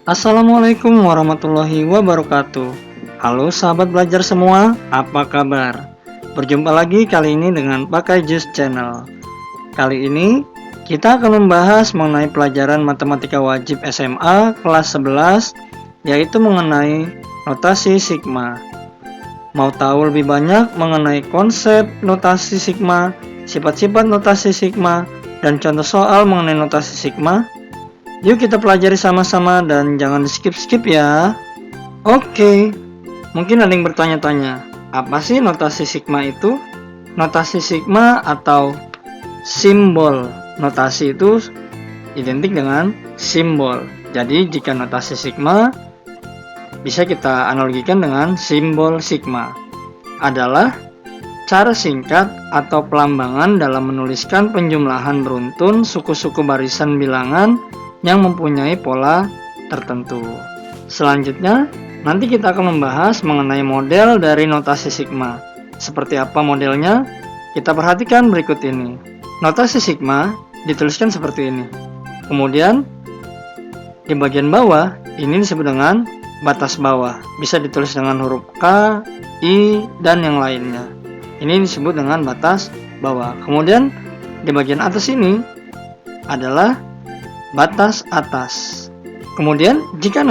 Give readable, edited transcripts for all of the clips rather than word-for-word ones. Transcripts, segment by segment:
Assalamualaikum warahmatullahi wabarakatuh. Halo sahabat belajar semua, apa kabar? Berjumpa lagi kali ini dengan Pakai Jus Channel. Kali ini kita akan membahas mengenai pelajaran matematika wajib SMA kelas 11, yaitu mengenai notasi sigma. Mau tahu lebih banyak mengenai konsep notasi sigma, sifat-sifat notasi sigma, dan contoh soal mengenai notasi sigma? Yuk kita pelajari sama-sama dan jangan di-skip-skip ya. Oke, mungkin ada yang bertanya-tanya, apa sih notasi sigma itu? Notasi sigma atau simbol notasi itu identik dengan simbol. Jadi jika notasi sigma bisa kita analogikan dengan simbol sigma. Adalah cara singkat atau pelambangan dalam menuliskan penjumlahan beruntun suku-suku barisan bilangan yang mempunyai pola tertentu. Selanjutnya, nanti kita akan membahas mengenai model dari notasi sigma. Seperti apa modelnya? Kita perhatikan berikut ini. Notasi sigma dituliskan seperti ini. Kemudian, di bagian bawah, ini disebut dengan batas bawah. Bisa ditulis dengan huruf K, I, dan yang lainnya. Ini disebut dengan batas bawah. Kemudian, di bagian atas ini adalah batas atas. Kemudian jika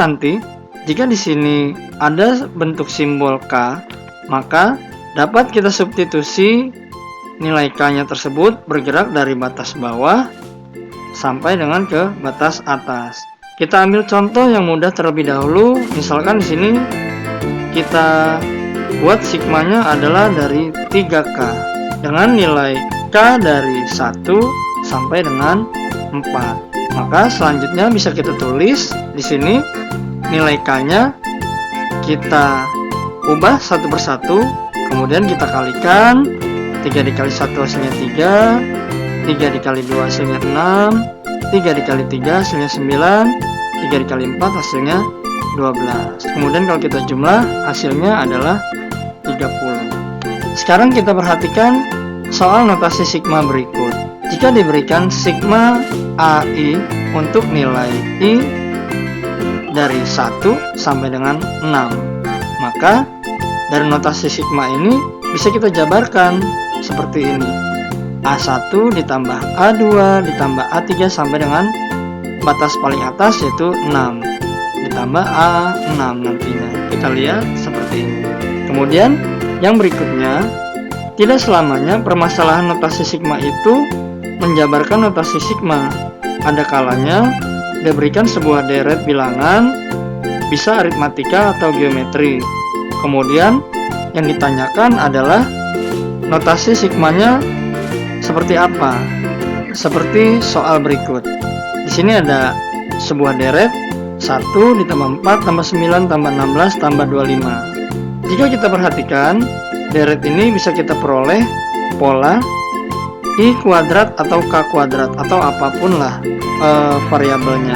di sini ada bentuk simbol K, maka dapat kita substitusi nilai K-nya tersebut bergerak dari batas bawah sampai dengan ke batas atas. Kita ambil contoh yang mudah terlebih dahulu. Misalkan di sini kita buat sigmanya adalah dari 3K dengan nilai K dari 1 sampai dengan 4. Maka selanjutnya bisa kita tulis di sini nilai K-nya kita ubah satu persatu, kemudian kita kalikan. 3 dikali 1 hasilnya 3, 3 dikali 2 hasilnya 6, 3 dikali 3 hasilnya 9, 3 dikali 4 hasilnya 12. Kemudian kalau kita jumlah hasilnya adalah 30. Sekarang kita perhatikan soal notasi sigma berikut. Jika diberikan sigma AI untuk nilai I dari 1 sampai dengan 6, maka dari notasi sigma ini bisa kita jabarkan seperti ini. A1 ditambah A2 ditambah A3 sampai dengan batas paling atas yaitu 6 ditambah A6 nantinya. Kita lihat seperti ini. Kemudian yang berikutnya, tidak selamanya permasalahan notasi sigma itu menjabarkan notasi sigma. Ada kalanya diberikan sebuah deret bilangan, bisa aritmatika atau geometri. Kemudian yang ditanyakan adalah notasi sigmanya seperti apa? Seperti soal berikut. Di sini ada sebuah deret 1 ditambah 4 tambah 9 tambah 16 tambah 25. Jika kita perhatikan, deret ini bisa kita peroleh pola I kuadrat atau K kuadrat atau apapun lah variabelnya.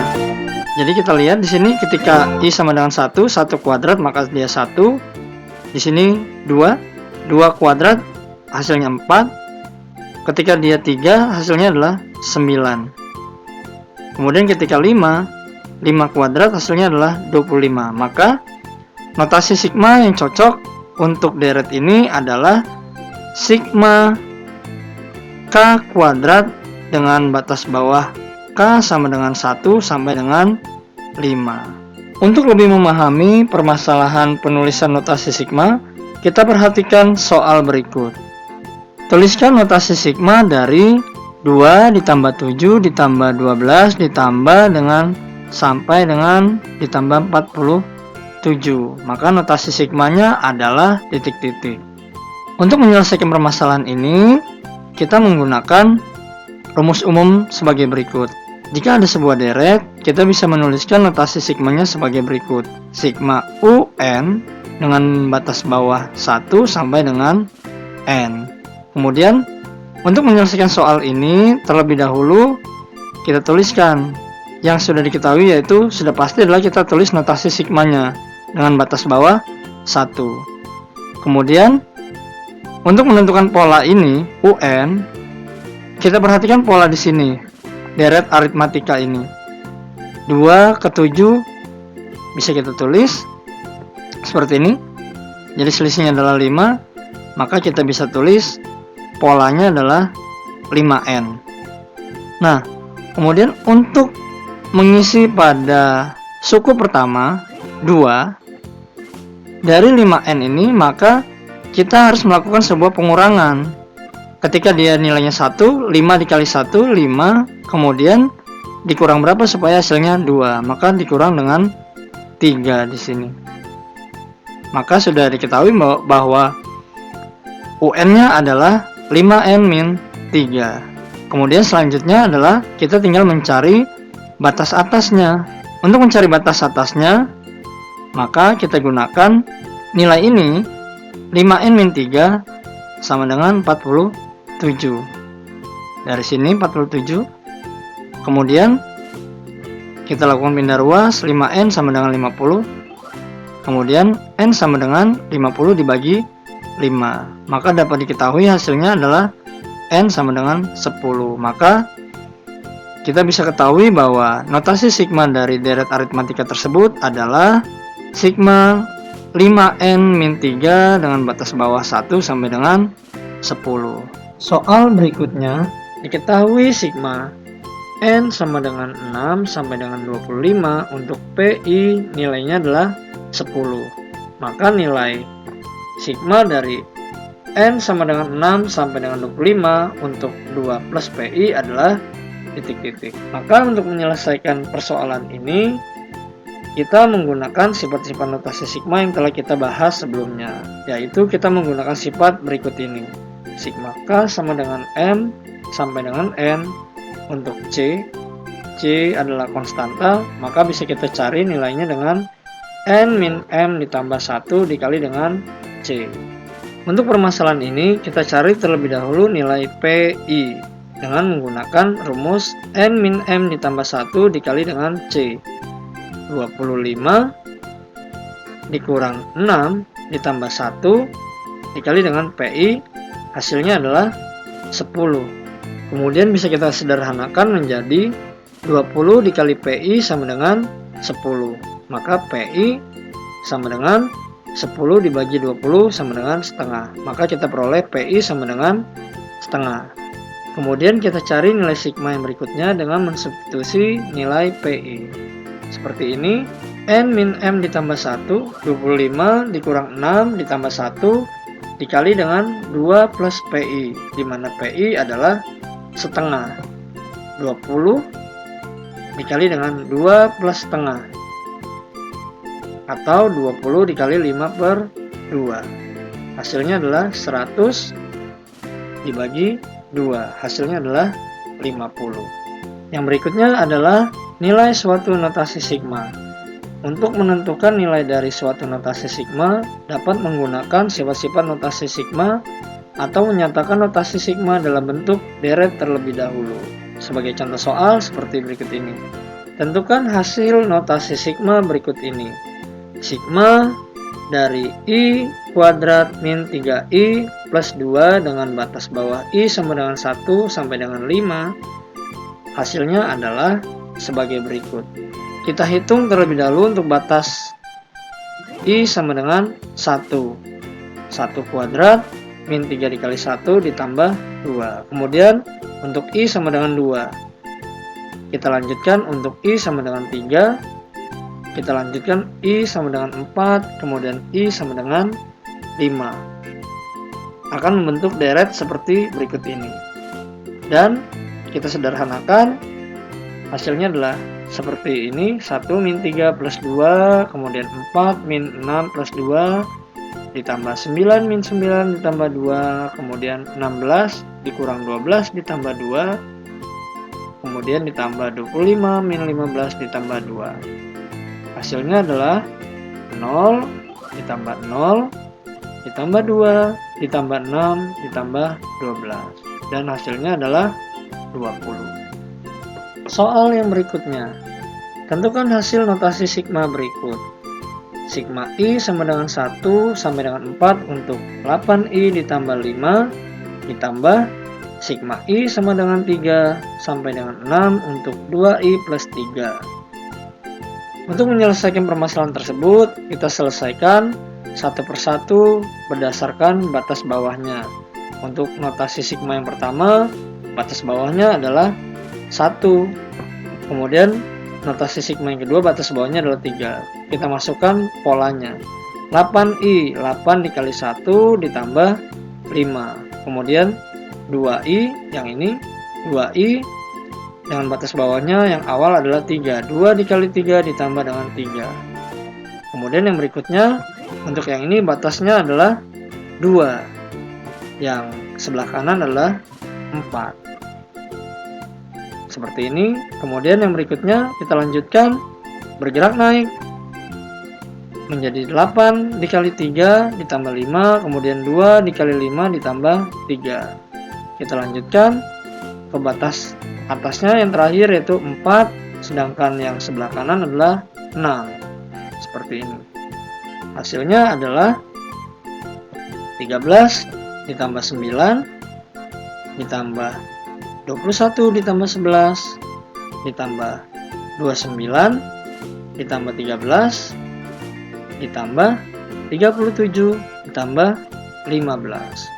Jadi kita lihat di sini ketika I sama dengan 1 kuadrat maka dia 1. Di sini 2 kuadrat hasilnya 4. Ketika dia 3 hasilnya adalah 9. Kemudian ketika 5 kuadrat hasilnya adalah 25. Maka notasi sigma yang cocok untuk deret ini adalah sigma K kuadrat dengan batas bawah K sama dengan 1 sampai dengan 5. Untuk lebih memahami permasalahan penulisan notasi sigma, kita perhatikan soal berikut. Tuliskan notasi sigma dari 2 ditambah 7 ditambah 12 ditambah dengan sampai dengan ditambah 47. Maka notasi sigmanya adalah titik-titik. Untuk menyelesaikan permasalahan ini, kita menggunakan rumus umum sebagai berikut. Jika ada sebuah deret, kita bisa menuliskan notasi sigmanya sebagai berikut. Sigma UN dengan batas bawah 1 sampai dengan N. Kemudian, untuk menyelesaikan soal ini, terlebih dahulu kita tuliskan. Yang sudah diketahui yaitu sudah pasti adalah kita tulis notasi sigmanya dengan batas bawah 1. Kemudian, untuk menentukan pola ini, UN, kita perhatikan pola di sini. deret aritmatika ini. 2 ke 7 bisa kita tulis seperti ini. Jadi selisihnya adalah 5, maka kita bisa tulis polanya adalah 5N. Nah, kemudian untuk mengisi pada suku pertama 2 dari 5N ini, maka kita harus melakukan sebuah pengurangan. Ketika dia nilainya 1, 5 dikali 1, 5, kemudian dikurang berapa supaya hasilnya 2, maka dikurang dengan 3 di sini. Maka sudah diketahui bahwa UN-nya adalah 5N min 3. Kemudian selanjutnya adalah kita tinggal mencari batas atasnya. Untuk mencari batas atasnya, maka kita gunakan nilai ini, 5N min 3 sama dengan 47. Dari sini 47. Kemudian kita lakukan pindah ruas, 5N sama dengan 50. Kemudian N sama dengan 50 dibagi 5. Maka dapat diketahui hasilnya adalah N sama dengan 10. Maka kita bisa ketahui bahwa notasi sigma dari deret aritmatika tersebut adalah sigma 5N min 3 dengan batas bawah 1 sampai dengan 10. Soal berikutnya, diketahui sigma N sama dengan 6 sampai dengan 25 untuk PI nilainya adalah 10. Maka nilai sigma dari N sama dengan 6 sampai dengan 25 untuk 2 plus PI adalah titik-titik. Maka untuk menyelesaikan persoalan ini, kita menggunakan sifat-sifat notasi sigma yang telah kita bahas sebelumnya, yaitu kita menggunakan sifat berikut ini. Sigma K sama dengan M sampai dengan N untuk C. C adalah konstanta, maka bisa kita cari nilainya dengan N min M ditambah 1 dikali dengan C. Untuk permasalahan ini, kita cari terlebih dahulu nilai PI dengan menggunakan rumus N min M ditambah 1 dikali dengan C. 25 dikurang 6 ditambah 1 dikali dengan PI, hasilnya adalah 10. Kemudian bisa kita sederhanakan menjadi 20 dikali PI sama dengan 10. Maka PI sama dengan 10 dibagi 20 sama dengan setengah. Maka kita peroleh PI sama dengan setengah. Kemudian kita cari nilai sigma yang berikutnya dengan mensubstitusi nilai PI. Seperti ini, N min M ditambah 1, 25 dikurang 6 ditambah 1 dikali dengan 2 plus PI, di mana PI adalah setengah. 20 dikali dengan 2 plus setengah, atau 20 dikali 5 per 2. Hasilnya adalah 100 dibagi 2. Hasilnya adalah 50. Yang berikutnya adalah nilai suatu notasi sigma. Untuk menentukan nilai dari suatu notasi sigma, dapat menggunakan sifat-sifat notasi sigma atau menyatakan notasi sigma dalam bentuk deret terlebih dahulu. Sebagai contoh soal seperti berikut ini. Tentukan hasil notasi sigma berikut ini. Sigma dari I kuadrat min 3I plus 2 dengan batas bawah I sama dengan 1 sampai dengan 5. Hasilnya adalah sebagai berikut. Kita hitung terlebih dahulu untuk batas I sama dengan 1. 1 kuadrat min 3 dikali 1 ditambah 2. Kemudian untuk I sama dengan 2. Kita lanjutkan untuk I sama dengan 3. Kita lanjutkan I sama dengan 4, kemudian I sama dengan 5. Akan membentuk deret seperti berikut ini. Dan kita sederhanakan, hasilnya adalah seperti ini. 1 min 3 plus 2, kemudian 4 min 6 plus 2, ditambah 9 min 9 ditambah 2, kemudian 16 dikurang 12 ditambah 2, kemudian ditambah 25 min 15 ditambah 2. Hasilnya adalah 0 ditambah 0 ditambah 2 ditambah 6 ditambah 12. Dan hasilnya adalah 20. Soal yang berikutnya. Tentukan hasil notasi sigma berikut. Sigma I sama dengan 1 sampai dengan 4 untuk 8I ditambah 5 ditambah Sigma I sama dengan 3 sampai dengan 6 untuk 2I plus 3. Untuk menyelesaikan permasalahan tersebut, kita selesaikan satu persatu berdasarkan batas bawahnya. Untuk notasi sigma yang pertama, batas bawahnya adalah 1. Kemudian notasi sigma yang kedua, batas bawahnya adalah 3. Kita masukkan polanya. 8I, 8 dikali 1 ditambah 5. Kemudian 2I, yang ini 2I dengan batas bawahnya yang awal adalah 3. 2 dikali 3 ditambah dengan 3. Kemudian yang berikutnya, untuk yang ini batasnya adalah 2. Yang sebelah kanan adalah 4. Seperti ini. Kemudian yang berikutnya kita lanjutkan, bergerak naik menjadi 8 dikali 3 ditambah 5, kemudian 2 dikali 5 ditambah 3. Kita lanjutkan ke batas atasnya yang terakhir yaitu 4, sedangkan yang sebelah kanan adalah 6. Seperti ini. Hasilnya adalah 13 ditambah 9 ditambah 21 ditambah 11 ditambah 29 ditambah 13 ditambah 37 ditambah 15.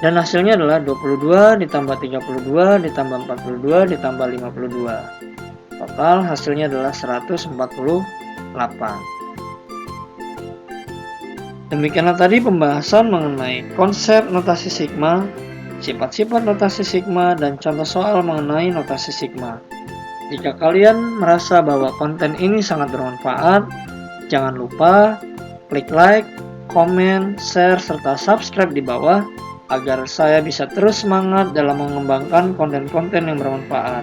Dan hasilnya adalah 22 ditambah 32 ditambah 42 ditambah 52. Total hasilnya adalah 148. Demikianlah tadi pembahasan mengenai konsep notasi sigma, sifat-sifat notasi sigma, dan contoh soal mengenai notasi sigma. Jika kalian merasa bahwa konten ini sangat bermanfaat, jangan lupa klik like, komen, share, serta subscribe di bawah agar saya bisa terus semangat dalam mengembangkan konten-konten yang bermanfaat.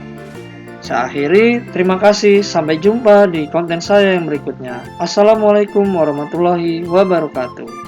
Saya akhiri, terima kasih, sampai jumpa di konten saya yang berikutnya. Assalamualaikum warahmatullahi wabarakatuh.